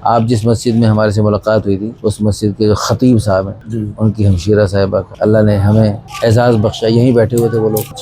آپ جس مسجد میں ہمارے سے ملاقات ہوئی تھی اس مسجد کے جو خطیب صاحب ہیں ان کی ہمشیرہ صاحبہ کا اللہ نے ہمیں اعزاز بخشا، یہیں بیٹھے ہوئے تھے وہ لوگ،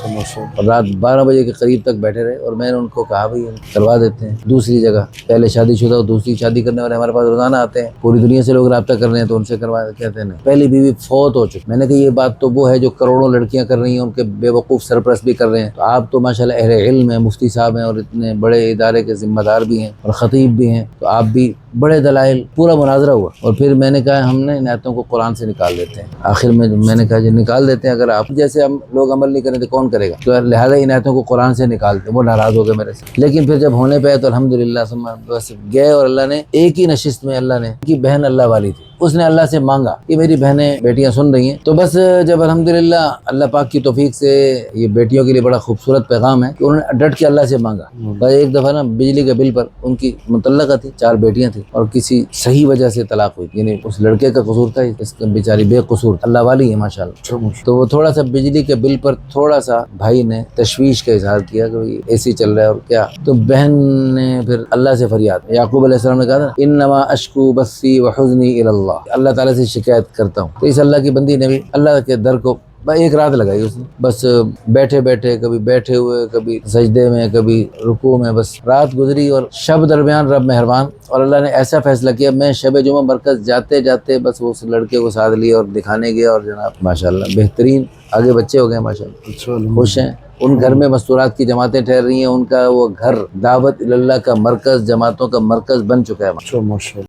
اور رات 12 بجے کے قریب تک بیٹھے رہے، اور میں نے ان کو کہا بھائی کروا دیتے ہیں دوسری جگہ، پہلے شادی شدہ اور دوسری شادی کرنے والے ہمارے پاس روزانہ آتے ہیں، پوری دنیا سے لوگ رابطہ کر رہے ہیں تو ان سے کروا، کہتے ہیں پہلی بیوی فوت ہو چکی۔ میں نے کہا یہ بات تو وہ ہے جو کروڑوں لڑکیاں کر رہی ہیں، ان کے بے وقوف سرپرست بھی کر رہے ہیں، تو آپ تو ماشاءاللہ اہل علم ہیں، مفتی صاحب ہیں اور اتنے بڑے ادارے کے ذمہ دار بھی ہیں اور خطیب بھی ہیں، تو آپ بھی بڑے دلائل، پورا مناظرہ ہوا، اور پھر میں نے کہا ہم نے ان آیتوں کو قرآن سے نکال دیتے ہیں۔ آخر میں نے کہا جی نکال دیتے ہیں، اگر آپ جیسے ہم لوگ عمل نہیں کریں تو کون کرے گا، تو لہٰذا ان آیتوں کو قرآن سے نکالتے ہیں۔ وہ ناراض ہو گئے میرے سے، لیکن پھر جب ہونے پہ تو الحمدللہ بس گئے، اور اللہ نے ایک ہی نشست میں اللہ نے، کی بہن اللہ والی تھی، اس نے اللہ سے مانگا کہ میری بہنیں بیٹیاں سن رہی ہیں، تو بس جب الحمدللہ اللہ پاک کی توفیق سے یہ بیٹیوں کے لیے بڑا خوبصورت پیغام ہے کہ انہوں نے ڈٹ کے اللہ سے مانگا۔ بس ایک دفعہ نا بجلی کے بل پر ان کی مطلقہ تھی، 4 بیٹیاں تھیں، اور کسی صحیح وجہ سے طلاق ہوئی، یعنی اس لڑکے کا قصور تھا، اس کا بیچاری بے قصور، اللہ والی ہے ماشاءاللہ۔ تو وہ تھوڑا سا بجلی کے بل پر تھوڑا سا بھائی نے تشویش کا اظہار کیا کہ اے سی چل رہا ہے اور کیا، تو بہن نے پھر اللہ سے فریاد، یعقوب علیہ السلام نے کہا تھا انما اشکو بثی وحزنی الی اللہ تعالیٰ سے شکایت کرتا ہوں، تو اس اللہ کی بندی نے بھی اللہ کے در کو ایک رات لگائی اس نے، بس بیٹھے بیٹھے، کبھی بیٹھے ہوئے، کبھی سجدے میں، کبھی رکوع میں، بس رات گزری، اور شب درمیان رب مہربان، اور اللہ نے ایسا فیصلہ کیا، میں شب جمعہ مرکز جاتے جاتے بس اس لڑکے کو ساتھ لیا اور دکھانے گیا، اور جناب ماشاءاللہ بہترین آگے بچے ہو گئے ماشاءاللہ، خوش ہیں۔ ان گھر میں مستورات کی جماعتیں ٹھہر رہی ہیں، ان کا وہ گھر دعوت اللہ کا مرکز، جماعتوں کا مرکز بن چکا ہے۔